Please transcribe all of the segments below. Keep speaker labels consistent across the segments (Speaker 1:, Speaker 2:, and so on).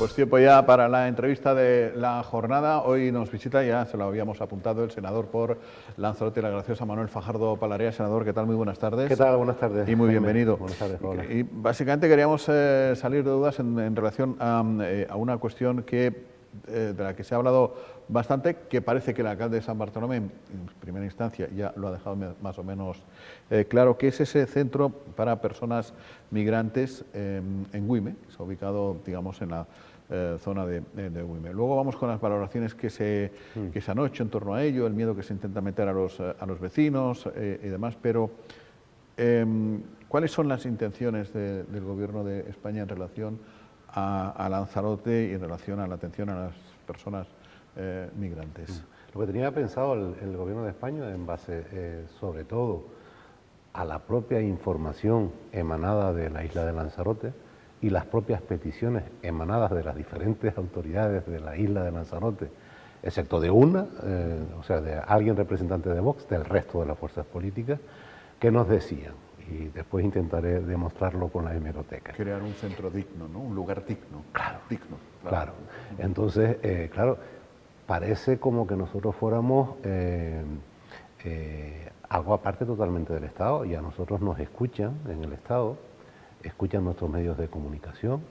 Speaker 1: pues tiempo ya para la entrevista de la jornada. Hoy nos visita, ya se lo habíamos apuntado, el senador por Lanzarote y la Graciosa, Manuel Fajardo Palarea. Senador, ¿qué tal? Muy buenas tardes.
Speaker 2: ¿Qué tal? Buenas tardes.
Speaker 1: Y muy
Speaker 2: Jaime.
Speaker 1: bienvenido.
Speaker 2: Buenas tardes, hola.
Speaker 1: Y básicamente queríamos salir de dudas en relación a una cuestión de la que se ha hablado bastante, que parece que el alcalde de San Bartolomé, en primera instancia, ya lo ha dejado más o menos claro, que es ese centro para personas migrantes en Güime, que se ha ubicado, digamos, en la zona de Güime. Luego vamos con las valoraciones que se han hecho en torno a ello, el miedo que se intenta meter a los vecinos y demás, pero ¿cuáles son las intenciones del Gobierno de España en relación a Lanzarote y en relación a la atención a las personas migrantes?
Speaker 2: Lo que tenía pensado el Gobierno de España, en base sobre todo a la propia información emanada de la isla de Lanzarote y las propias peticiones emanadas de las diferentes autoridades de la isla de Lanzarote, excepto de una, o sea, de alguien representante de Vox, del resto de las fuerzas políticas, que nos decían, y después intentaré demostrarlo con la hemeroteca.
Speaker 1: Crear un centro digno, ¿no? Un lugar digno.
Speaker 2: Claro,
Speaker 1: digno.
Speaker 2: Claro. Entonces, claro, parece como que nosotros fuéramos algo aparte totalmente del Estado, y a nosotros nos escuchan en el Estado, escuchan nuestros medios de comunicación,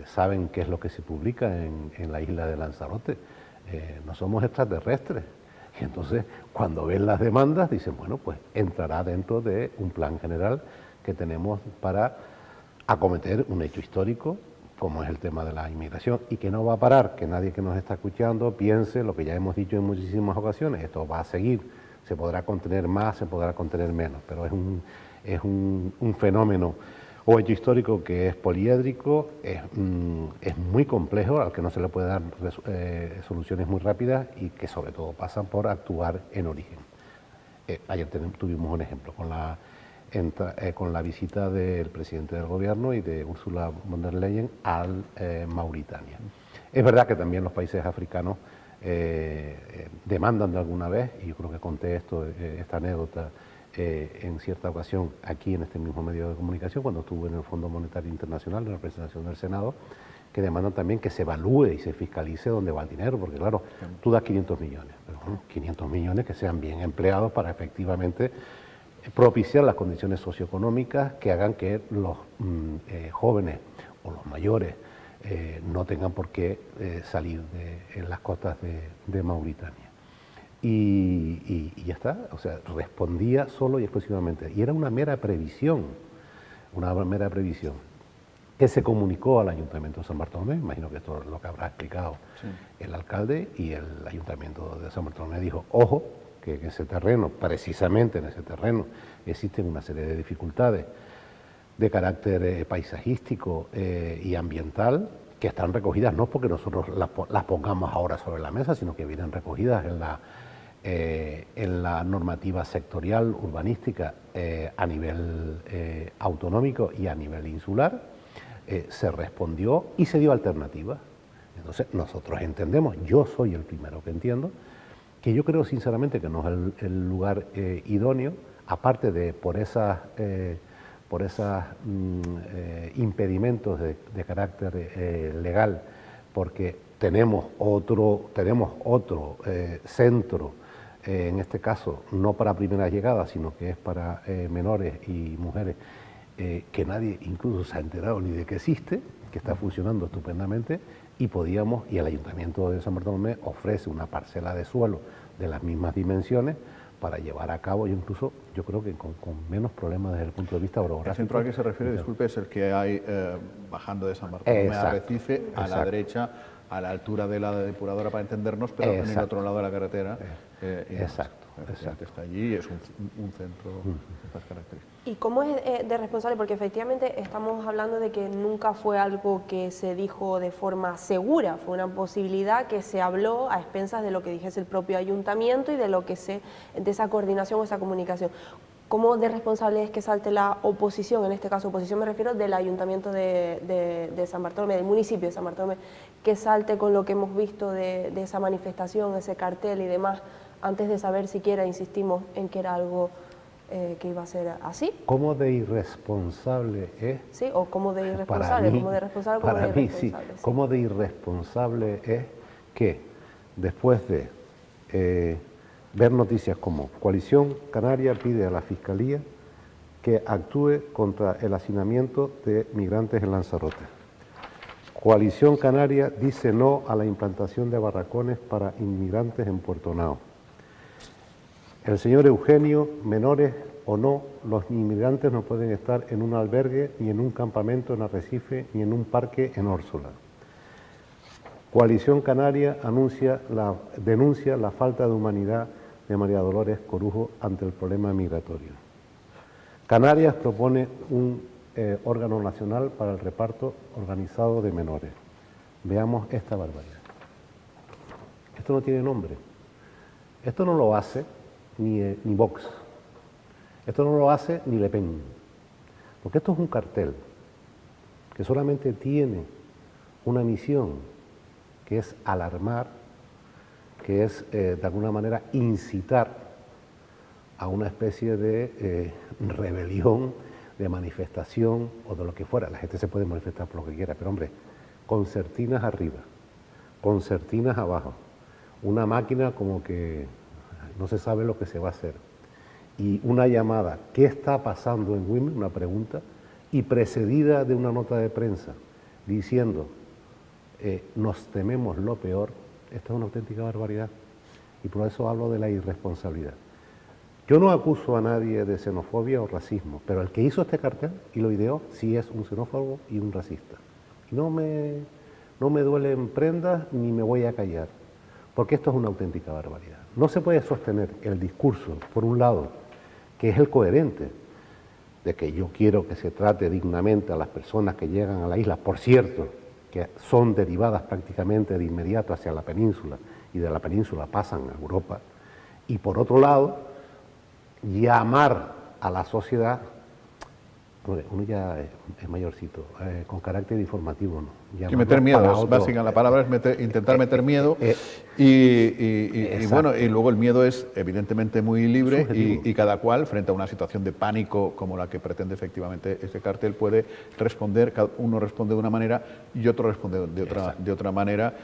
Speaker 2: saben qué es lo que se publica en la isla de Lanzarote. No somos extraterrestres. Y entonces, cuando ven las demandas, dicen, bueno, pues entrará dentro de un plan general que tenemos para acometer un hecho histórico, como es el tema de la inmigración, y que no va a parar, que nadie que nos está escuchando piense lo que ya hemos dicho en muchísimas ocasiones: esto va a seguir, se podrá contener más, se podrá contener menos, pero es un fenómeno o hecho histórico que es poliédrico, es muy complejo, al que no se le puede dar soluciones muy rápidas, y que sobre todo pasan por actuar en origen. Ayer tuvimos un ejemplo con la visita del presidente del gobierno y de Ursula von der Leyen al Mauritania. Es verdad que también los países africanos demandan de alguna vez, y yo creo que conté esta anécdota en cierta ocasión aquí en este mismo medio de comunicación, cuando estuve en el Fondo Monetario Internacional en representación del Senado, que demandan también que se evalúe y se fiscalice dónde va el dinero, porque claro, tú das 500 millones, pero bueno, 500 millones que sean bien empleados para efectivamente propiciar las condiciones socioeconómicas que hagan que los jóvenes o los mayores no tengan por qué salir en las costas de Mauritania. Y ya está, o sea, respondía solo y exclusivamente. Y era una mera previsión, que se comunicó al Ayuntamiento de San Bartolomé. Imagino que esto es lo que habrá explicado el alcalde, y el Ayuntamiento de San Bartolomé dijo, ojo, que en ese terreno, precisamente en ese terreno, existen una serie de dificultades de carácter paisajístico y ambiental, que están recogidas no porque nosotros las pongamos ahora sobre la mesa, sino que vienen recogidas en la normativa sectorial urbanística a nivel autonómico y a nivel insular. Se respondió y se dio alternativas. Entonces nosotros entendemos, yo soy el primero que entiendo, que yo creo sinceramente que no es el lugar idóneo, aparte de por esos impedimentos de carácter legal, porque tenemos otro centro, en este caso no para primeras llegadas, sino que es para menores y mujeres, que nadie incluso se ha enterado ni de que existe, que está funcionando estupendamente, y el Ayuntamiento de San Bartolomé ofrece una parcela de suelo de las mismas dimensiones para llevar a cabo, incluso yo creo que con menos problemas desde el punto de vista orográfico.
Speaker 1: El centro al que se refiere, disculpe, es el que hay bajando de San Bartolomé a Recife, a la derecha, a la altura de la depuradora, para entendernos, pero en el otro lado de la carretera.
Speaker 2: Exacto.
Speaker 1: Está allí y es un centro de estas características.
Speaker 3: ¿Y cómo es de responsable? Porque efectivamente estamos hablando de que nunca fue algo que se dijo de forma segura, fue una posibilidad que se habló a expensas de lo que dijese el propio ayuntamiento y de esa coordinación o esa comunicación. ¿Cómo de responsable es que salte la oposición, en este caso oposición me refiero del Ayuntamiento de San Bartolomé, del municipio de San Bartolomé, que salte con lo que hemos visto de esa manifestación, ese cartel y demás, antes de saber siquiera, insistimos, en que era algo que iba a ser así.
Speaker 2: ¿Cómo de irresponsable es?
Speaker 3: Sí, o como de irresponsable, como de responsable, como
Speaker 2: para
Speaker 3: de
Speaker 2: mí
Speaker 3: irresponsable.
Speaker 2: sí. ¿Cómo de irresponsable es que después de ver noticias como Coalición Canaria pide a la Fiscalía que actúe contra el hacinamiento de migrantes en Lanzarote? Coalición Canaria dice no a la implantación de barracones para inmigrantes en Puerto Nao. El señor Eugenio, menores o no, los inmigrantes no pueden estar en un albergue, ni en un campamento en Arrecife, ni en un parque en Órsula. Coalición Canaria denuncia la falta de humanidad de María Dolores Corujo ante el problema migratorio. Canarias propone un órgano nacional para el reparto organizado de menores. Veamos esta barbaridad. Esto no tiene nombre. Esto no lo hace ni Vox. Esto no lo hace ni Le Pen. Porque esto es un cartel que solamente tiene una misión, que es alarmar, que es de alguna manera incitar a una especie de rebelión, de manifestación o de lo que fuera. La gente se puede manifestar por lo que quiera, pero hombre, concertinas arriba, concertinas abajo, una máquina como que no se sabe lo que se va a hacer, y una llamada, ¿qué está pasando en Güemes?, una pregunta, y precedida de una nota de prensa diciendo, nos tememos lo peor. Esta es una auténtica barbaridad, y por eso hablo de la irresponsabilidad. Yo no acuso a nadie de xenofobia o racismo, pero el que hizo este cartel y lo ideó sí es un xenófobo y un racista. Y no me duelen prendas ni me voy a callar, porque esto es una auténtica barbaridad. No se puede sostener el discurso, por un lado, que es el coherente, de que yo quiero que se trate dignamente a las personas que llegan a la isla, por cierto, que son derivadas prácticamente de inmediato hacia la península, y de la península pasan a Europa, y por otro lado, llamar a la sociedad, uno ya es mayorcito, con carácter informativo, ¿no?
Speaker 1: Que meter miedo, básicamente la palabra es intentar meter miedo, y bueno, y luego el miedo es evidentemente muy libre, y cada cual, frente a una situación de pánico como la que pretende efectivamente ese cartel, puede responder. Cada uno responde de una manera y otro responde de otra manera,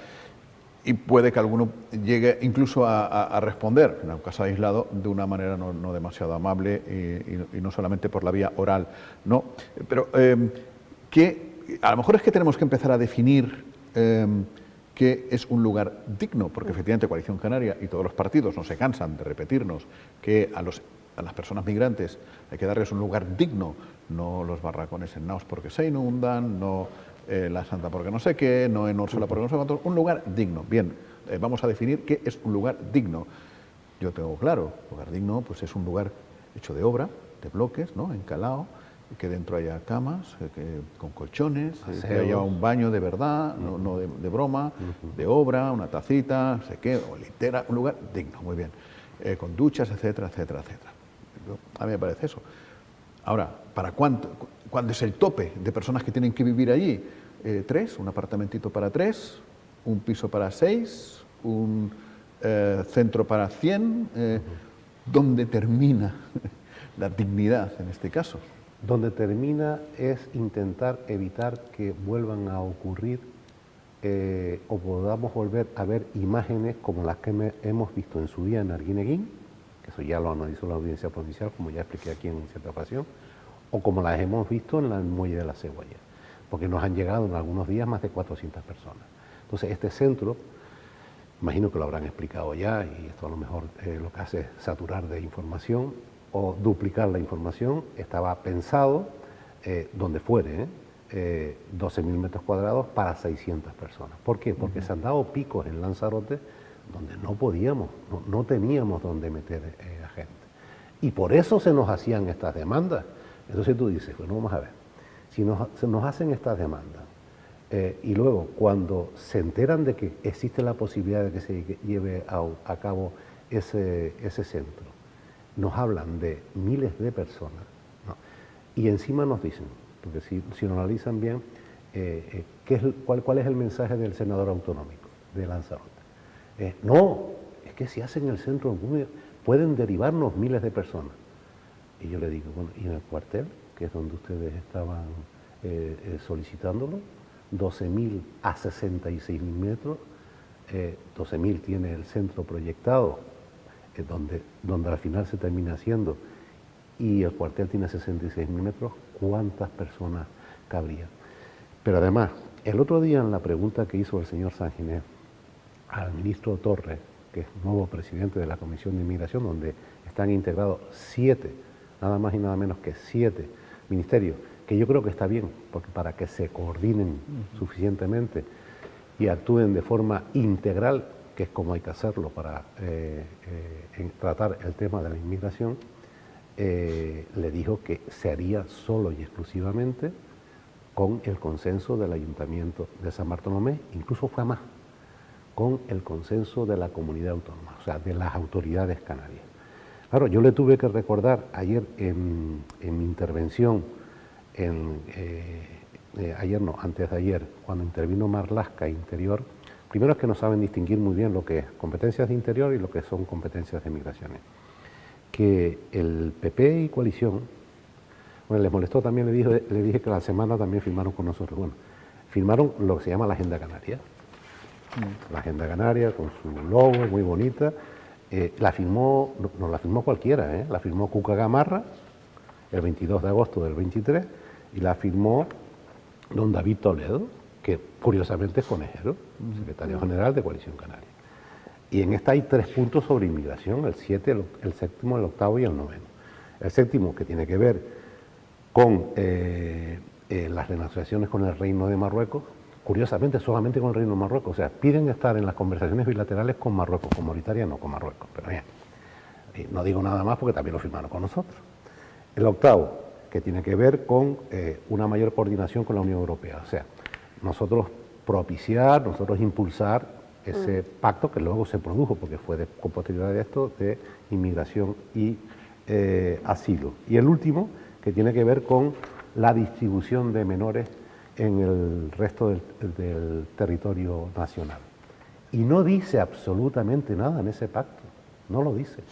Speaker 1: y puede que alguno llegue incluso a responder, en un caso aislado, de una manera no demasiado amable, y no solamente por la vía oral, ¿no? Pero que a lo mejor es que tenemos que empezar a definir qué es un lugar digno, porque efectivamente Coalición Canaria y todos los partidos no se cansan de repetirnos que a las personas migrantes hay que darles un lugar digno, no los barracones en Naos porque se inundan, no la Santa porque no sé qué, no en Órsula porque no sé cuánto, un lugar digno. Bien, vamos a definir qué es un lugar digno. Yo tengo claro, lugar digno pues es un lugar hecho de obra, de bloques, ¿no?, encalado, que dentro haya camas, con colchones, que haya un baño de verdad, no de broma, de obra, una tacita, no sé qué, o litera, un lugar digno, muy bien, con duchas, etcétera, etcétera, etcétera. A mí me parece eso. Ahora, ¿para cuánto es el tope de personas que tienen que vivir allí? 3, un apartamentito para 3, un piso para 6, un centro para 100. ¿Dónde termina la dignidad en este caso?
Speaker 2: Donde termina es intentar evitar que vuelvan a ocurrir o podamos volver a ver imágenes como las que hemos visto en su día en Arguineguín, que eso ya lo analizó la Audiencia Provincial, como ya expliqué aquí en cierta ocasión, o como las hemos visto en el Muelle de la Cebolla, porque nos han llegado en algunos días más de 400 personas. Entonces este centro, imagino que lo habrán explicado ya, y esto a lo mejor lo que hace es saturar de información o duplicar la información, estaba pensado, donde fuere, 12.000 metros cuadrados para 600 personas. ¿Por qué? Porque se han dado picos en Lanzarote donde no podíamos, no teníamos donde meter a gente. Y por eso se nos hacían estas demandas. Entonces tú dices, bueno, vamos a ver, si se nos hacen estas demandas y luego cuando se enteran de que existe la posibilidad de que se lleve a cabo ese centro, nos hablan de miles de personas, ¿no? Y encima nos dicen, porque si lo analizan bien, ¿cuál es el mensaje del senador autonómico de Lanzarote? No, es que si hacen el centro pueden derivarnos miles de personas. Y yo le digo, bueno, ¿y en el cuartel, que es donde ustedes estaban solicitándolo? 12.000 a 66.000 metros, 12.000 tiene el centro proyectado, donde al final se termina haciendo, y el cuartel tiene 66.000 metros, ¿cuántas personas cabrían? Pero además, el otro día en la pregunta que hizo el señor Sanginés al ministro Torres, que es nuevo presidente de la Comisión de Inmigración, donde están integrados 7, nada más y nada menos que 7 ministerios, que yo creo que está bien, porque para que se coordinen suficientemente y actúen de forma integral, que es como hay que hacerlo para tratar el tema de la inmigración, le dijo que se haría solo y exclusivamente con el consenso del Ayuntamiento de San Bartolomé, incluso fue más, con el consenso de la comunidad autónoma, o sea, de las autoridades canarias. Claro, yo le tuve que recordar ayer en mi intervención, antes de ayer, cuando intervino Marlaska Interior, primero es que no saben distinguir muy bien lo que es competencias de interior y lo que son competencias de migraciones. Que el PP y coalición, bueno, les molestó también, le dije que la semana también firmaron con nosotros. Bueno, firmaron lo que se llama la Agenda Canaria. La Agenda Canaria con su logo, muy bonita. La firmó, no la firmó cualquiera, la firmó Cuca Gamarra el 22 de agosto del 23 y la firmó don David Toledo, que curiosamente es conejero, secretario general de Coalición Canaria. Y en esta hay 3 puntos sobre inmigración, el 7, el 7º, el 8º y el 9º. El 7º, que tiene que ver con las renegociaciones con el Reino de Marruecos, curiosamente solamente con el Reino de Marruecos, o sea, piden estar en las conversaciones bilaterales con Marruecos, con Mauritania no, con Marruecos, pero bien, no digo nada más porque también lo firmaron con nosotros. El 8º, que tiene que ver con una mayor coordinación con la Unión Europea, o sea, nosotros propiciar, nosotros impulsar ese pacto que luego se produjo, porque fue con posterioridad de esto, de inmigración y asilo. Y el último, que tiene que ver con la distribución de menores en el resto del territorio nacional. Y no dice absolutamente nada en ese pacto, no lo dice,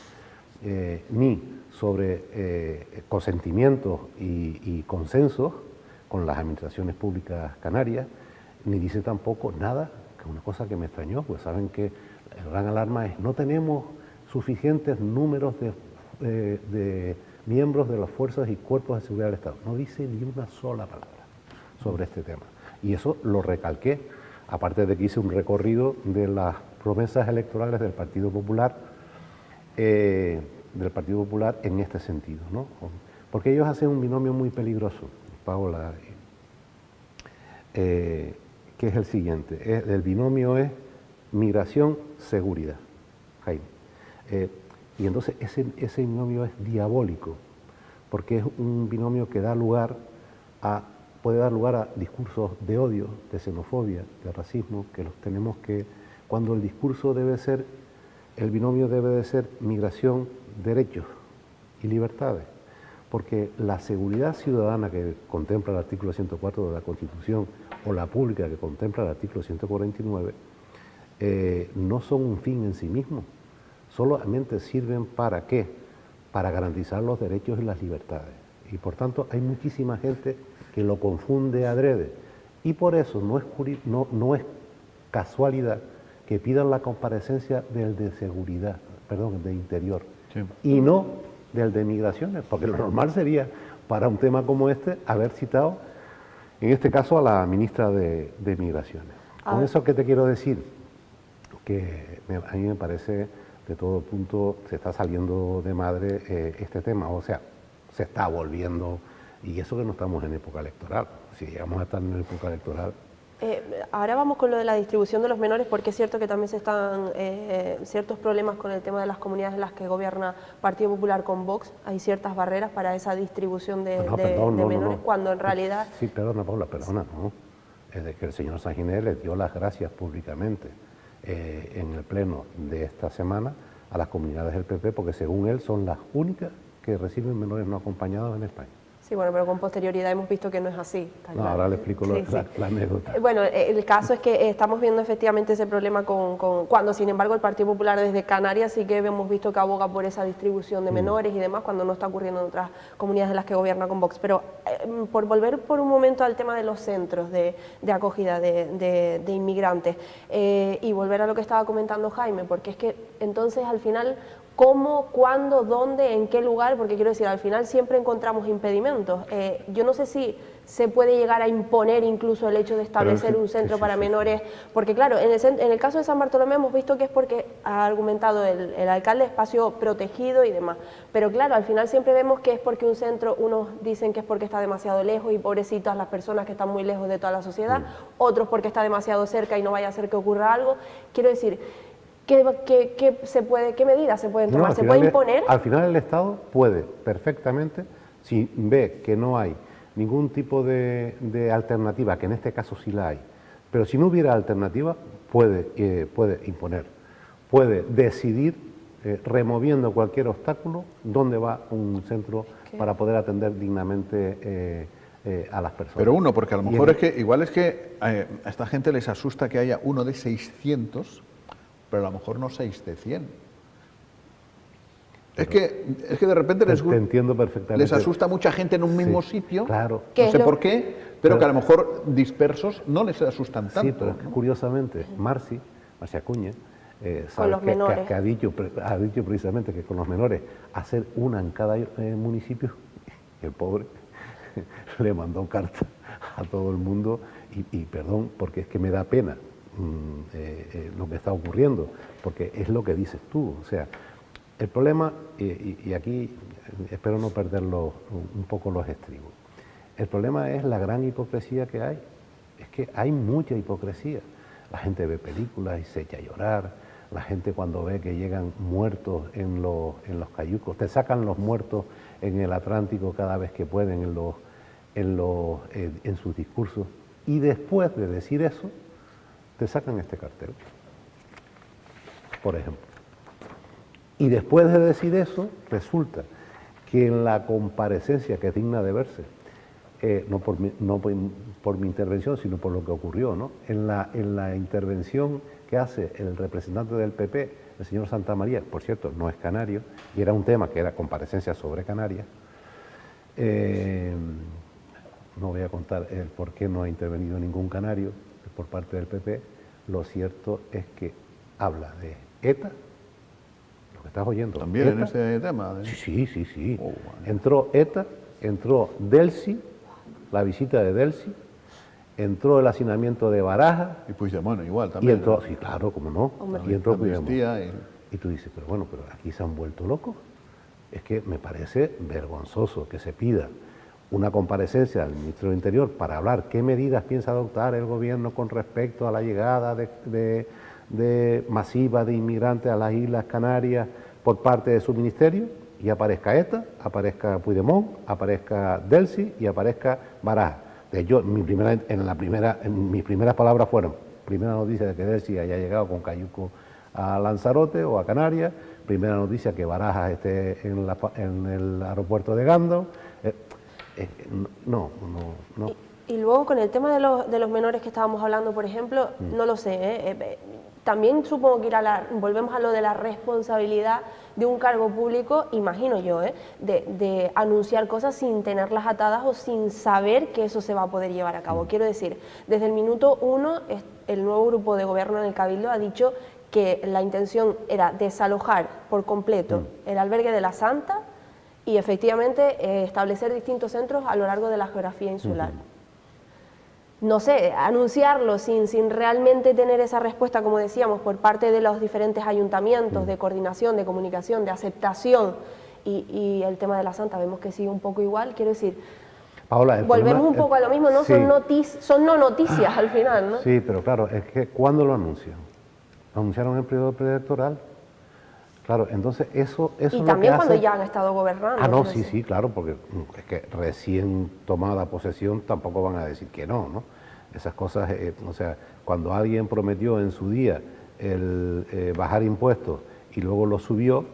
Speaker 2: ni sobre consentimientos y consensos con las administraciones públicas canarias, ni dice tampoco nada, que es una cosa que me extrañó, pues saben que el gran alarma es no tenemos suficientes números de miembros de las fuerzas y cuerpos de seguridad del Estado. No dice ni una sola palabra sobre este tema. Y eso lo recalqué, aparte de que hice un recorrido de las promesas electorales del Partido Popular, en este sentido, ¿no? Porque ellos hacen un binomio muy peligroso, Paola, que es el siguiente. El binomio es migración-seguridad, Jaime. Y entonces ese binomio es diabólico, porque es un binomio que puede dar lugar a discursos de odio, de xenofobia, de racismo, que los tenemos que, cuando el discurso el binomio debe de ser migración, derechos y libertades, porque la seguridad ciudadana que contempla el artículo 104 de la Constitución o la pública que contempla el artículo 149 no son un fin en sí mismo, solamente sirven ¿para qué? Para garantizar los derechos y las libertades. Y por tanto hay muchísima gente que lo confunde adrede. Y por eso no es casualidad que pidan la comparecencia del de seguridad, perdón, de interior, sí, y no del de migraciones, porque lo normal sería, para un tema como este, haber citado, en este caso, a la ministra de Migraciones. Con eso, ¿qué te quiero decir? Que a mí me parece, de todo punto, se está saliendo de madre este tema, o sea, se está volviendo, y eso que no estamos en época electoral. Si llegamos a estar en época electoral...
Speaker 3: Ahora vamos con lo de la distribución de los menores, porque es cierto que también se están ciertos problemas con el tema de las comunidades en las que gobierna Partido Popular con Vox. Hay ciertas barreras para esa distribución de menores, cuando en realidad...
Speaker 2: Sí, perdona, Paula, no. Es que el señor Sanginés le dio las gracias públicamente en el pleno de esta semana a las comunidades del PP, porque según él son las únicas que reciben menores no acompañados en España.
Speaker 3: Sí, bueno, pero con posterioridad hemos visto que no es así. Está
Speaker 2: No,
Speaker 3: claro.
Speaker 2: ahora le explico
Speaker 3: Sí, sí.
Speaker 2: la anécdota.
Speaker 3: Bueno, el caso es que estamos viendo efectivamente ese problema cuando, sin embargo, el Partido Popular desde Canarias sí que hemos visto que aboga por esa distribución de menores y demás, cuando no está ocurriendo en otras comunidades de las que gobierna con Vox. Pero por volver por un momento al tema de los centros de acogida de inmigrantes y volver a lo que estaba comentando Jaime, porque es que entonces al final... ¿Cómo, cuándo, dónde, en qué lugar? Porque quiero decir, al final siempre encontramos impedimentos. Yo no sé si se puede llegar a imponer incluso el hecho de establecer un centro para menores, porque claro, en el caso de San Bartolomé hemos visto que es porque ha argumentado el alcalde espacio protegido y demás, pero claro, al final siempre vemos que es porque un centro, unos dicen que es porque está demasiado lejos y pobrecitas las personas que están muy lejos de toda la sociedad, otros porque está demasiado cerca y no vaya a hacer que ocurra algo. Quiero decir... ¿Qué medidas se pueden tomar? ¿Se puede imponer?
Speaker 2: Al final el Estado puede perfectamente, si ve que no hay ningún tipo de alternativa, que en este caso sí la hay, pero si no hubiera alternativa, puede imponer, puede decidir, removiendo cualquier obstáculo, dónde va un centro para poder atender dignamente a las personas.
Speaker 1: Pero uno, porque a lo mejor igual es que a esta gente les asusta que haya uno de 600, pero a lo mejor no 6 de 100. Es que de repente
Speaker 2: te entiendo perfectamente.
Speaker 1: les asusta mucha gente en un mismo sitio,
Speaker 2: claro.
Speaker 1: no sé por qué, pero que a lo mejor dispersos no les asustan tanto.
Speaker 2: Sí, pero
Speaker 1: ¿no?
Speaker 2: Curiosamente, Marci Acuña,
Speaker 3: con los menores.
Speaker 2: Que ha dicho precisamente que con los menores hacer una en cada municipio, y el pobre le mandó carta a todo el mundo y perdón, porque es que me da pena lo que está ocurriendo, porque es lo que dices tú, o sea, el problema, y aquí espero no perderlo un poco los estribos, el problema es la gran hipocresía que hay, es que hay mucha hipocresía, la gente ve películas y se echa a llorar, la gente cuando ve que llegan muertos en los cayucos, te sacan los muertos en el Atlántico cada vez que pueden en sus discursos, y después de decir eso, te sacan este cartel, por ejemplo. Y después de decir eso, resulta que en la comparecencia, que es digna de verse, no por mi intervención, sino por lo que ocurrió, ¿no? En la intervención que hace el representante del PP, el señor Santamaría, por cierto, no es canario, y era un tema que era comparecencia sobre Canarias, no voy a contar el por qué no ha intervenido ningún canario por parte del PP, lo cierto es que habla de ETA, lo que estás oyendo.
Speaker 1: También
Speaker 2: ETA,
Speaker 1: en este tema.
Speaker 2: Sí.
Speaker 1: Oh, bueno.
Speaker 2: Entró ETA, entró Delcy, la visita de Delcy, entró el hacinamiento de Barajas.
Speaker 1: Y Puigdemont igual también.
Speaker 2: Y entró, sí, claro, cómo no.
Speaker 3: Hombre.
Speaker 2: Y entró Puigdemont.
Speaker 1: Y
Speaker 2: Y tú dices, pero bueno, pero aquí se han vuelto locos. Es que me parece vergonzoso que se pida una comparecencia del ministro del Interior para hablar qué medidas piensa adoptar el gobierno con respecto a la llegada masiva de inmigrantes a las Islas Canarias por parte de su ministerio, y aparezca ETA, aparezca Puigdemont, aparezca Delcy y aparezca Barajas. De hecho, mis primeras palabras fueron, primera noticia de que Delcy haya llegado con cayuco a Lanzarote o a Canarias, primera noticia que Barajas esté en el aeropuerto de Gando. No.
Speaker 3: Y luego con el tema de los menores que estábamos hablando, por ejemplo, no lo sé, también supongo que volvemos a lo de la responsabilidad de un cargo público, imagino yo, de anunciar cosas sin tenerlas atadas o sin saber que eso se va a poder llevar a cabo. Quiero decir, desde el minuto 1, el nuevo grupo de gobierno en el Cabildo ha dicho que la intención era desalojar por completo el albergue de la Santa y efectivamente establecer distintos centros a lo largo de la geografía insular. No sé, anunciarlo sin realmente tener esa respuesta, como decíamos, por parte de los diferentes ayuntamientos, de coordinación, de comunicación, de aceptación, y el tema de la Santa vemos que sigue un poco igual, quiero decir,
Speaker 2: Paola,
Speaker 3: volvemos un poco a lo mismo, ¿no?
Speaker 2: Sí.
Speaker 3: Son no noticias al final, ¿no?
Speaker 2: Sí, pero claro, es que ¿cuándo lo anuncian? Lo anunciaron en el periodo preelectoral. Claro, entonces eso
Speaker 3: Y
Speaker 2: es lo
Speaker 3: también
Speaker 2: que
Speaker 3: cuando
Speaker 2: hace...
Speaker 3: ya han estado gobernando.
Speaker 2: Ah, no,
Speaker 3: quiero decir.
Speaker 2: sí, claro, porque es que recién tomada posesión tampoco van a decir que no. Esas cosas, o sea, cuando alguien prometió en su día el bajar impuestos y luego lo subió,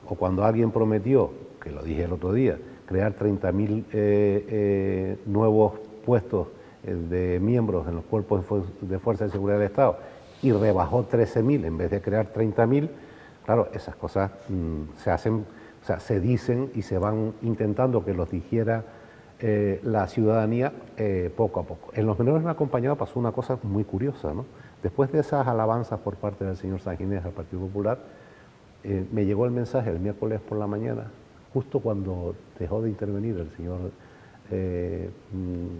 Speaker 2: o cuando alguien prometió, que lo dije el otro día, crear 30.000 nuevos puestos de miembros en los cuerpos de fuerza de seguridad del Estado y rebajó 13.000 en vez de crear 30.000, claro, esas cosas se hacen, o sea, se dicen y se van intentando que los dijera la ciudadanía poco a poco. En los menores no acompañados pasó una cosa muy curiosa, ¿no? Después de esas alabanzas por parte del señor Sanginés al Partido Popular, me llegó el mensaje el miércoles por la mañana, justo cuando dejó de intervenir el señor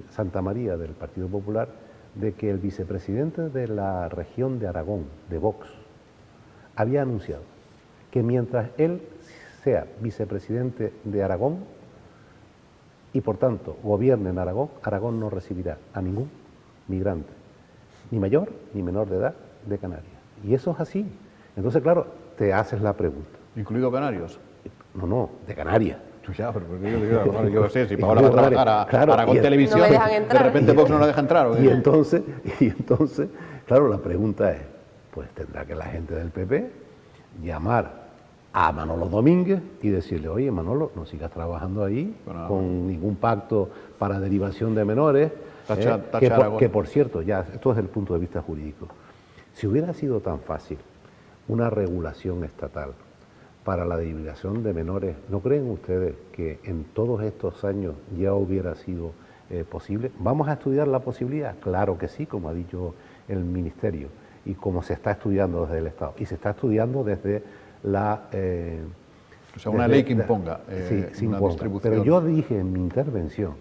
Speaker 2: Santa María del Partido Popular, de que el vicepresidente de la región de Aragón, de Vox, había anunciado que mientras él sea vicepresidente de Aragón y por tanto gobierne en Aragón, Aragón no recibirá a ningún migrante, ni mayor ni menor de edad, de Canarias. Y eso es así. Entonces, claro, te haces la pregunta.
Speaker 1: ¿Incluido Canarios?
Speaker 2: No, de Canarias.
Speaker 1: Ya, pero yo sé, si Paola va a trabajar a Aragón Televisión,
Speaker 3: no me dejan entrar.
Speaker 1: de repente Vox no la deja entrar. ¿O qué?
Speaker 2: Y entonces, claro, la pregunta es, pues tendrá que la gente del PP llamar a Manolo Domínguez y decirle, oye Manolo, no sigas trabajando ahí con ningún pacto para derivación de menores, que por cierto, ya esto es el punto de vista jurídico, si hubiera sido tan fácil una regulación estatal para la derivación de menores, ¿no creen ustedes que en todos estos años ya hubiera sido posible? ¿Vamos a estudiar la posibilidad? Claro que sí, como ha dicho el Ministerio, y como se está estudiando desde el Estado, y se está estudiando desde la...
Speaker 1: o sea, una ley que imponga
Speaker 2: sí,
Speaker 1: una distribución.
Speaker 2: Pero yo dije en mi intervención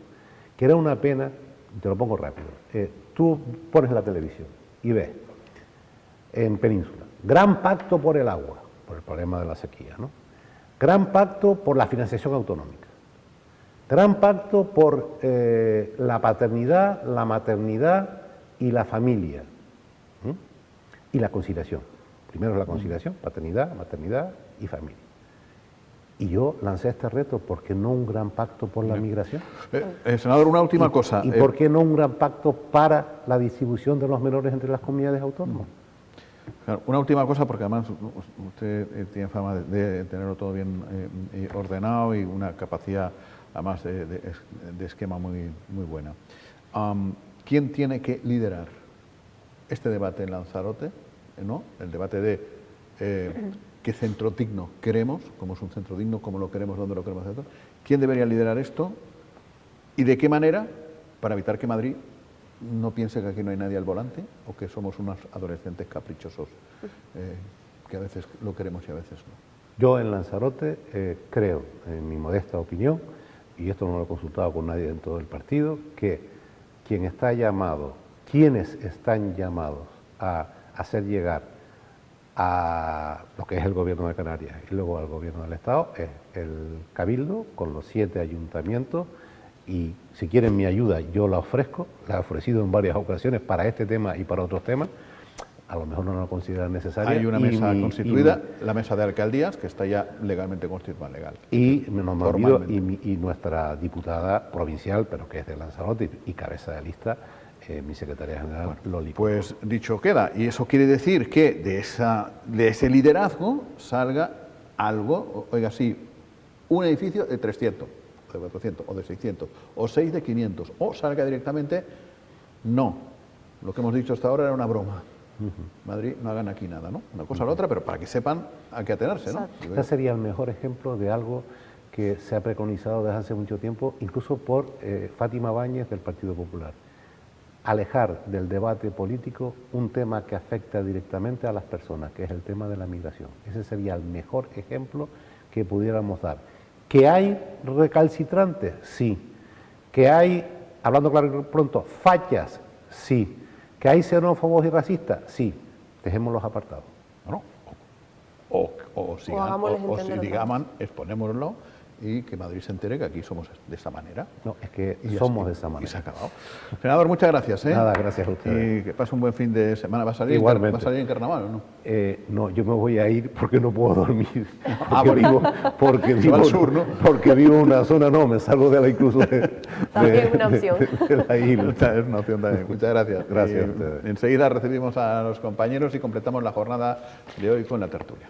Speaker 2: que era una pena, te lo pongo rápido, tú pones la televisión y ves en Península, gran pacto por el agua, por el problema de la sequía, ¿no? Gran pacto por la financiación autonómica, gran pacto por la paternidad, la maternidad y la familia, y la conciliación. Primero la conciliación, paternidad, maternidad y familia. Y yo lancé este reto, ¿por qué no un gran pacto por la migración?
Speaker 1: Senador, una última cosa.
Speaker 2: ¿Y por qué no un gran pacto para la distribución de los menores entre las comunidades autónomas?
Speaker 1: Claro, una última cosa, porque además usted tiene fama de tenerlo todo bien ordenado y una capacidad además de esquema muy buena. ¿Quién tiene que liderar este debate en Lanzarote? ¿No? El debate de qué centro digno queremos, cómo es un centro digno, cómo lo queremos, dónde lo queremos, etc. ¿Quién debería liderar esto? ¿Y de qué manera? Para evitar que Madrid no piense que aquí no hay nadie al volante o que somos unos adolescentes caprichosos que a veces lo queremos y a veces no.
Speaker 2: Yo en Lanzarote creo, en mi modesta opinión, y esto no lo he consultado con nadie dentro del partido, que quienes están llamados a hacer llegar a lo que es el Gobierno de Canarias y luego al Gobierno del Estado es el Cabildo con los 7 ayuntamientos. Y si quieren mi ayuda, yo la ofrezco, la he ofrecido en varias ocasiones para este tema y para otros temas, a lo mejor no lo consideran necesario.
Speaker 1: Hay una mesa constituida, la mesa de alcaldías, que está ya legalmente constituida, legal.
Speaker 2: Y nuestra diputada provincial, pero que es de Lanzarote y cabeza de lista, mi secretaria general, Loli.
Speaker 1: Pues dicho queda, y eso quiere decir que de ese liderazgo salga algo, oiga, sí, un edificio de 300, de 400 o de 600, o 6 de 500, o salga directamente, no, lo que hemos dicho hasta ahora era una broma. Madrid, no hagan aquí nada, ¿no? Una cosa a la otra, pero para que sepan a qué atenerse, ¿no?
Speaker 2: Este sería el mejor ejemplo de algo que se ha preconizado desde hace mucho tiempo, incluso por Fátima Báñez del Partido Popular. Alejar del debate político un tema que afecta directamente a las personas, que es el tema de la migración. Ese sería el mejor ejemplo que pudiéramos dar. ¿Que hay recalcitrantes? Sí. ¿Que hay, hablando claro y pronto, fachas? Sí. ¿Que hay xenófobos y racistas? Sí. Dejémoslos apartados.
Speaker 1: ¿No? O si digamos, exponémoslo y que Madrid se entere que aquí somos de esa manera.
Speaker 2: No, es que somos de esa manera.
Speaker 1: Y se ha acabado. Senador, muchas gracias.
Speaker 2: Nada, gracias a ustedes.
Speaker 1: Y que pase un buen fin de semana. ¿Va a salir,
Speaker 2: Igualmente.
Speaker 1: ¿Va a salir en carnaval o no?
Speaker 2: No, yo me voy a ir porque no puedo dormir. Porque
Speaker 1: Se va al sur, ¿no?
Speaker 2: Porque vivo en una zona, no, me salgo de la incluso
Speaker 3: También una opción.
Speaker 2: de la isla.
Speaker 1: Es una opción también. Muchas gracias.
Speaker 2: Gracias a ustedes.
Speaker 1: Enseguida recibimos a los compañeros y completamos la jornada de hoy con la tertulia.